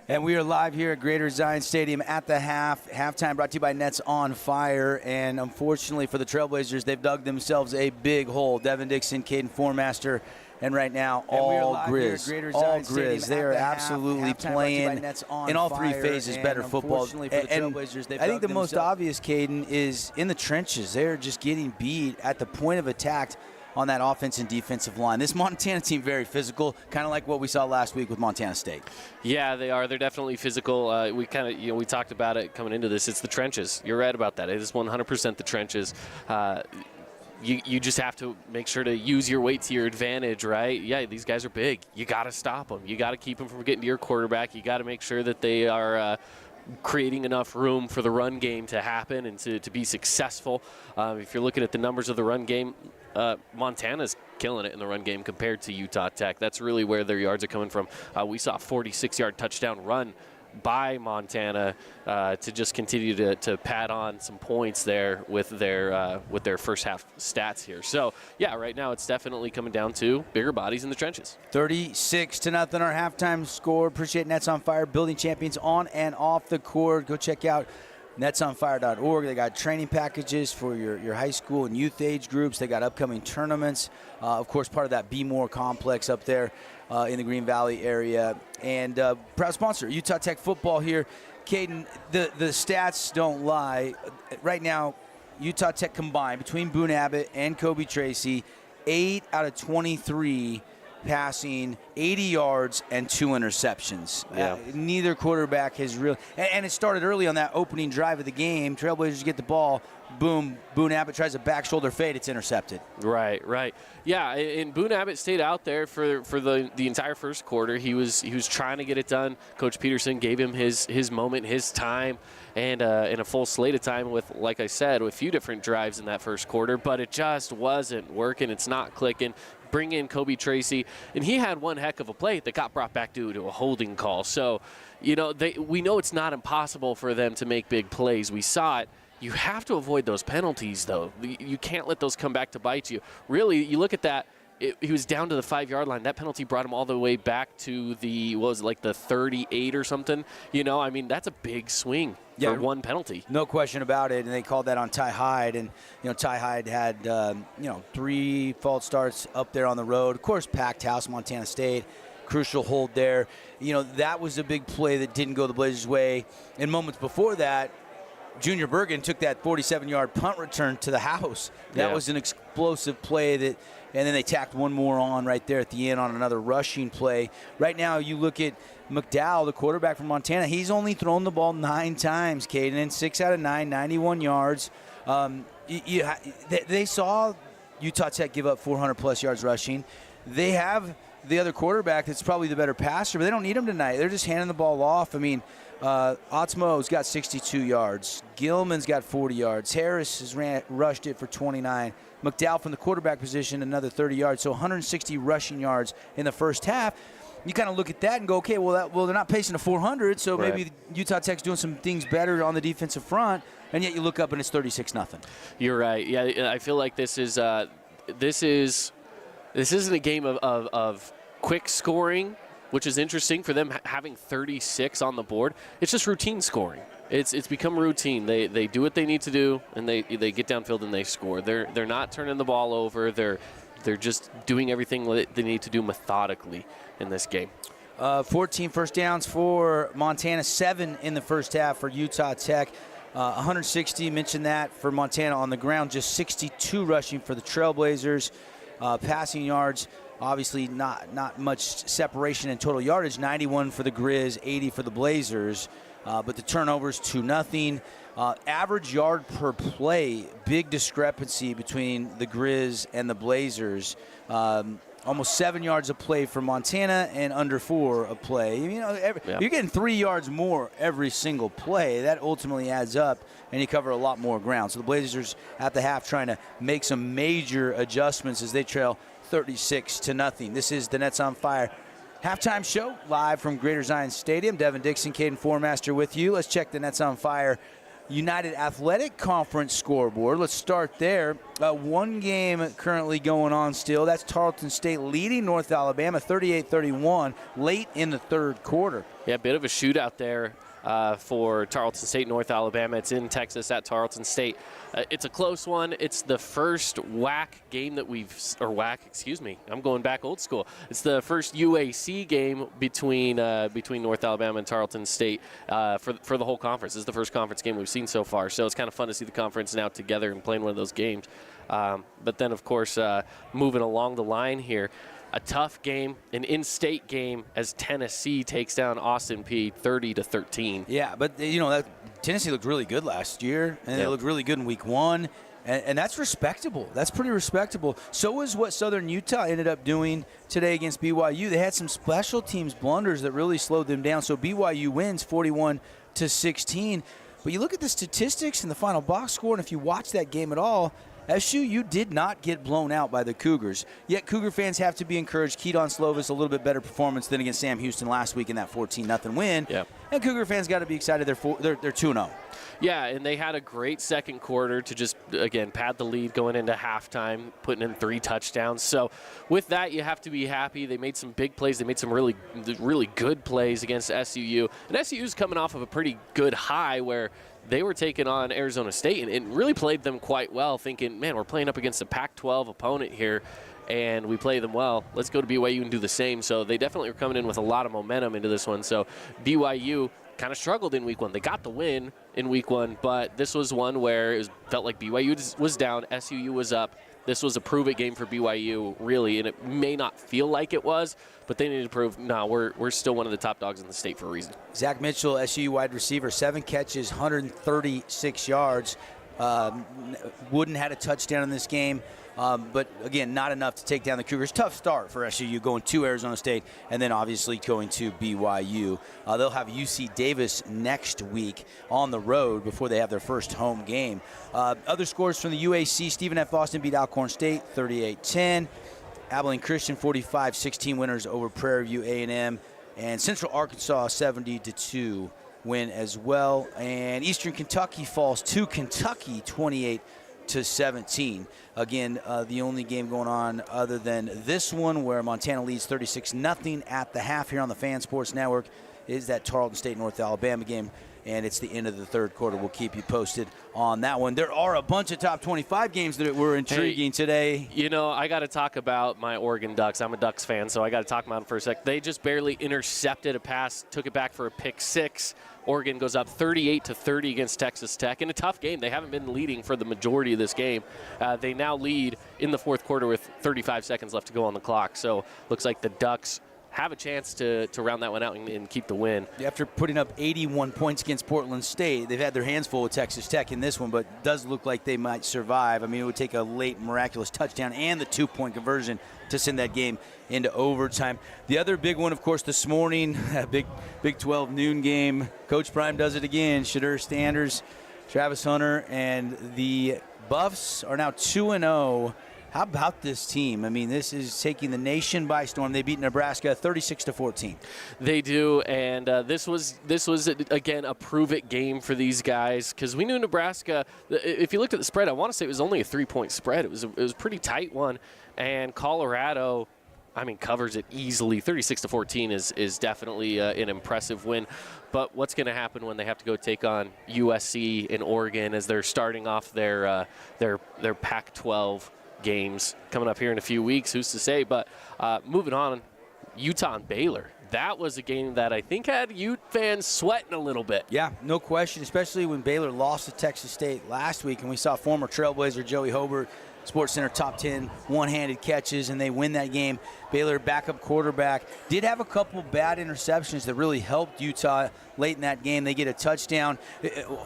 And we are live here at Greater Zion Stadium at the halftime brought to you by Nets on Fire. And unfortunately for the Trailblazers, they've dug themselves a big hole. Devin Dixon, Caden Formaster, and right now all Grizz. All Grizz. They are absolutely playing in all three phases better football. And I think the most obvious, Caden, is in the trenches. They're just getting beat at the point of attack on that offense and defensive line. This Montana team very physical, kind of like what we saw last week with Montana State. Yeah, they are. They're definitely physical. We we talked about it coming into this. It's the trenches. You're right about that. It is 100% the trenches. You just have to make sure to use your weight to your advantage, right? Yeah, these guys are big. You got to stop them. You got to keep them from getting to your quarterback. You got to make sure that they are creating enough room for the run game to happen and to be successful. If you're looking at the numbers of the run game, Montana's killing it in the run game compared to Utah Tech. That's really where their yards are coming from. We saw a 46-yard touchdown run by Montana to just continue to pad on some points there with their first half stats here. So yeah, right now it's definitely coming down to bigger bodies in the trenches. 36-0 our halftime score. Appreciate Nets on Fire, building champions on and off the court. Go check out netsonfire.org. They got training packages for your high school and youth age groups. They got upcoming tournaments. Of course, part of that Be More complex up there in the Green Valley area. And proud sponsor, Utah Tech football here. Caden, the stats don't lie. Right now, Utah Tech combined between Boone Abbott and Kobe Tracy, 8 out of 23 passing, 80 yards, and 2 interceptions. Yeah. Neither quarterback has really – and it started early on that opening drive of the game. Trailblazers get the ball. Boom. Boone Abbott tries a back shoulder fade. It's intercepted. Right. Yeah, and Boone Abbott stayed out there for the entire first quarter. He was trying to get it done. Coach Peterson gave him his moment, his time, and a full slate of time with, like I said, with a few different drives in that first quarter, but it just wasn't working. It's not clicking. Bring in Kobe Tracy, and he had one heck of a play that got brought back due to a holding call. So, we know it's not impossible for them to make big plays. We saw it. You have to avoid those penalties, though. You can't let those come back to bite you. Really, you look at that. He was down to the 5-yard line. That penalty brought him all the way back to the 38 or something. That's a big swing for one penalty. No question about it. And they called that on Ty Hyde. And, Ty Hyde had, 3 false starts up there on the road. Of course, packed house, Montana State. Crucial hold there. That was a big play that didn't go the Blazers' way. And moments before that, Junior Bergen took that 47-yard punt return to the house. That was an explosive play and then they tacked one more on right there at the end on another rushing play. Right now, you look at McDowell, the quarterback from Montana. He's only thrown the ball 9 times, Caden, and 6 out of 9, 91 yards. They saw Utah Tech give up 400-plus yards rushing. They have the other quarterback that's probably the better passer, but they don't need him tonight. They're just handing the ball off. Otzmo's got 62 yards. Gilman's got 40 yards. Harris has rushed it for 29. McDowell from the quarterback position, another 30 yards. So 160 rushing yards in the first half. You kind of look at that and go, okay, well, they're not pacing to 400, so maybe Utah Tech's doing some things better on the defensive front, and yet you look up and it's 36-0. You're right. Yeah, I feel like this isn't a game of quick scoring, which is interesting for them having 36 on the board. It's just routine scoring. It's become routine. They do what they need to do, and they get downfield and they score. They're not turning the ball over. They're just doing everything they need to do methodically in this game. 14 first downs for Montana, 7 in the first half for Utah Tech. 160, mentioned that for Montana on the ground, just 62 rushing for the Trailblazers. Passing yards, obviously not much separation in total yardage, 91 for the Grizz, 80 for the Blazers. But the turnovers, 2-0. Average yard per play, big discrepancy between the Grizz and the Blazers. Almost 7 yards a play for Montana and under 4 a play. You're getting 3 yards more every single play. That ultimately adds up, and you cover a lot more ground. So the Blazers at the half trying to make some major adjustments as they trail 36-0. This is the Nets on Fire halftime show live from Greater Zion Stadium. Devin Dixon, Caden Formaster with you. Let's check the Nets on Fire United Athletic Conference scoreboard. Let's start there. One game currently going on still. That's Tarleton State leading North Alabama 38-31 late in the third quarter. Yeah, a bit of a shootout there for Tarleton State, North Alabama. It's in Texas at Tarleton State. It's a close one. It's the first WAC game that I'm going back old school. It's the first UAC game between North Alabama and Tarleton State for the whole conference. This is the first conference game we've seen so far, so it's kind of fun to see the conference now together and playing one of those games. But then, of course, moving along the line here, a tough game, an in-state game as Tennessee takes down Austin Peay 30-13. Yeah, but that Tennessee looked really good last year, and they looked really good in week one, and that's respectable. That's pretty respectable. So is what Southern Utah ended up doing today against BYU. They had some special teams blunders that really slowed them down. So BYU wins 41-16. But you look at the statistics in the final box score, and if you watch that game at all, SUU did not get blown out by the Cougars. Yet Cougar fans have to be encouraged. Keaton Slovis, a little bit better performance than against Sam Houston last week in that 14-0 win. Yep. And Cougar fans got to be excited. They're 2-0. Yeah, and they had a great second quarter to just, again, pad the lead going into halftime, putting in 3 touchdowns. So with that, you have to be happy. They made some big plays. They made some really, really good plays against SUU. And SUU's coming off of a pretty good high where they were taking on Arizona State and really played them quite well, thinking, man, we're playing up against a Pac-12 opponent here, and we play them well. Let's go to BYU and do the same. So they definitely were coming in with a lot of momentum into this one. So BYU kind of struggled in week one. They got the win in week one, but this was one where it felt like BYU was down, SUU was up. This was a prove-it game for BYU, really, and it may not feel like it was, but they need to prove, no, we're still one of the top dogs in the state for a reason. Zach Mitchell, SUU wide receiver, 7 catches, 136 yards. Wooden had a touchdown in this game, but, again, not enough to take down the Cougars. Tough start for SUU going to Arizona State and then obviously going to BYU. They'll have UC Davis next week on the road before they have their first home game. Other scores from the UAC, Stephen F. Austin beat Alcorn State 38-10. Abilene Christian 45-16 winners over Prairie View A&M. And Central Arkansas 70-2 win as well. And Eastern Kentucky falls to Kentucky 28-17. Again, the only game going on other than this one where Montana leads 36-0 at the half here on the Fan Sports Network is that Tarleton State North Alabama game. And it's the end of the third quarter. We'll keep you posted on that one. There are a bunch of top 25 games that were intriguing today. You know, I got to talk about my Oregon Ducks. I'm a Ducks fan, so I got to talk about them for a sec. They just barely intercepted a pass, took it back for a pick 6. Oregon goes up 38-30 against Texas Tech in a tough game. They haven't been leading for the majority of this game. They now lead in the fourth quarter with 35 seconds left to go on the clock. So looks like the Ducks have a chance to round that one out and keep the win. After putting up 81 points against Portland State, they've had their hands full with Texas Tech in this one, but it does look like they might survive. I mean, it would take a late miraculous touchdown and the 2-point conversion to send that game into overtime. The other big one, of course, this morning, Big 12 noon game. Coach Prime does it again. Shadur Sanders, Travis Hunter, and the Buffs are now 2-0. How about this team? I mean, this is taking the nation by storm. They beat Nebraska 36-14. They do, and this was again a prove-it game for these guys because we knew Nebraska. If you looked at the spread, I want to say it was only a 3-point spread. It was a pretty tight one, and Colorado, I mean, covers it easily. 36-14 is definitely an impressive win. But what's going to happen when they have to go take on USC and Oregon as they're starting off their Pac-12 games coming up here in a few weeks? Who's to say? But moving on, Utah and Baylor. That was a game that I think had Ute fans sweating a little bit. Yeah, no question, especially when Baylor lost to Texas State last week, and we saw former Trailblazer Joey Hobart, Sports Center top 10 one-handed catches, and they win that game. Baylor backup quarterback did have a couple bad interceptions that really helped Utah late in that game. They get a touchdown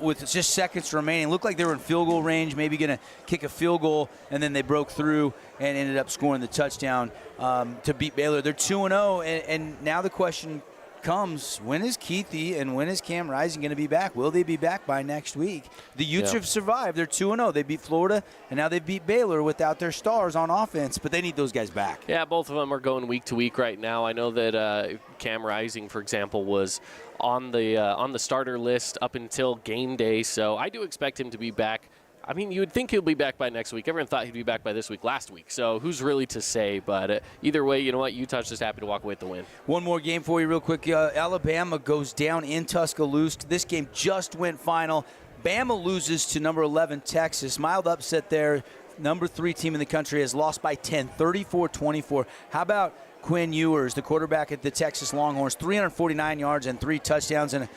with just seconds remaining. Looked like they were in field goal range, maybe going to kick a field goal, and then they broke through and ended up scoring the touchdown to beat Baylor. They're 2-0, and now the question becomes, when is Keithy and when is Cam Rising going to be back? Will they be back by next week? The Utes have survived. They're 2-0. They beat Florida, and now they beat Baylor without their stars on offense, but they need those guys back. Yeah, both of them are going week to week right now. I know that Cam Rising, for example, was on the starter list up until game day, so I do expect him to be back. I mean, you would think he'll be back by next week. Everyone thought he'd be back by this week last week. So who's really to say? But either way, you know what? Utah's just happy to walk away with the win. One more game for you real quick. Alabama goes down in Tuscaloosa. This game just went final. Bama loses to number 11 Texas. Mild upset there. Number 3 team in the country has lost by 10, 34-24. How about Quinn Ewers, the quarterback at the Texas Longhorns, 349 yards and 3 touchdowns. And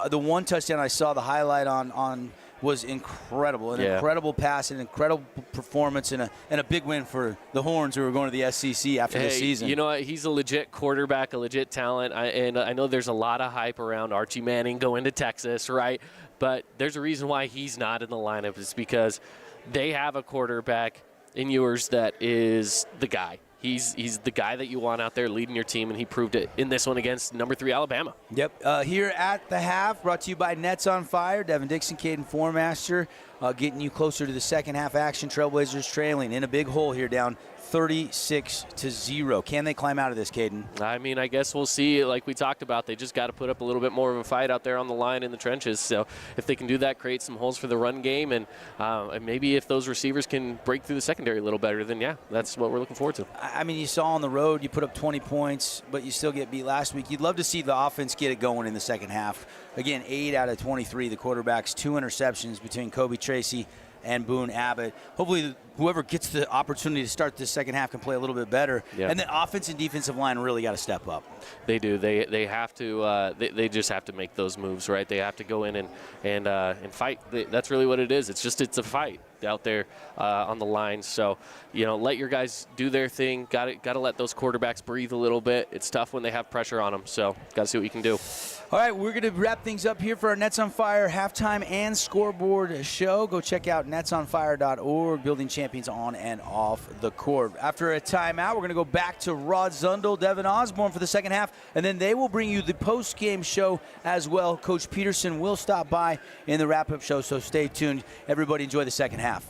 the one touchdown I saw the highlight on was incredible. An incredible pass, an incredible performance, and a big win for the Horns, who are going to the SEC after this season. You know what? He's a legit quarterback, a legit talent. I know there's a lot of hype around Archie Manning going to Texas, right? But there's a reason why he's not in the lineup. It's because they have a quarterback in Ewers that is the guy. He's the guy that you want out there leading your team, and he proved it in this one against number 3 Alabama. Yep. Here at the half, brought to you by Nets on Fire. Devin Dixon, Caden Formaster, getting you closer to the second half action. Trailblazers trailing in a big hole here, down 36-0. Can they climb out of this, Caden? I mean, I guess we'll see. Like we talked about, they just got to put up a little bit more of a fight out there on the line in the trenches. So if they can do that, create some holes for the run game, and maybe if those receivers can break through the secondary a little better, then yeah, that's what we're looking forward to. I mean, you saw on the road, you put up 20 points, but you still get beat last week. You'd love to see the offense get it going in the second half. Again, 8 out of 23, the quarterbacks, 2 interceptions between Kobe Tracy and Boone Abbott. Hopefully whoever gets the opportunity to start this second half can play a little bit better. Yeah. And the offense and defensive line really got to step up. They do. They have to. They just have to make those moves, right? They have to go in and fight. That's really what it is. It's a fight out there on the line. So, let your guys do their thing. Got to let those quarterbacks breathe a little bit. It's tough when they have pressure on them. So, got to see what you can do. All right, we're going to wrap things up here for our Nets on Fire halftime and scoreboard show. Go check out netsonfire.org, building champions on and off the court. After a timeout, we're going to go back to Rod Zundel, Devin Osborne for the second half, and then they will bring you the post-game show as well. Coach Peterson will stop by in the wrap-up show, so stay tuned. Everybody enjoy the second half.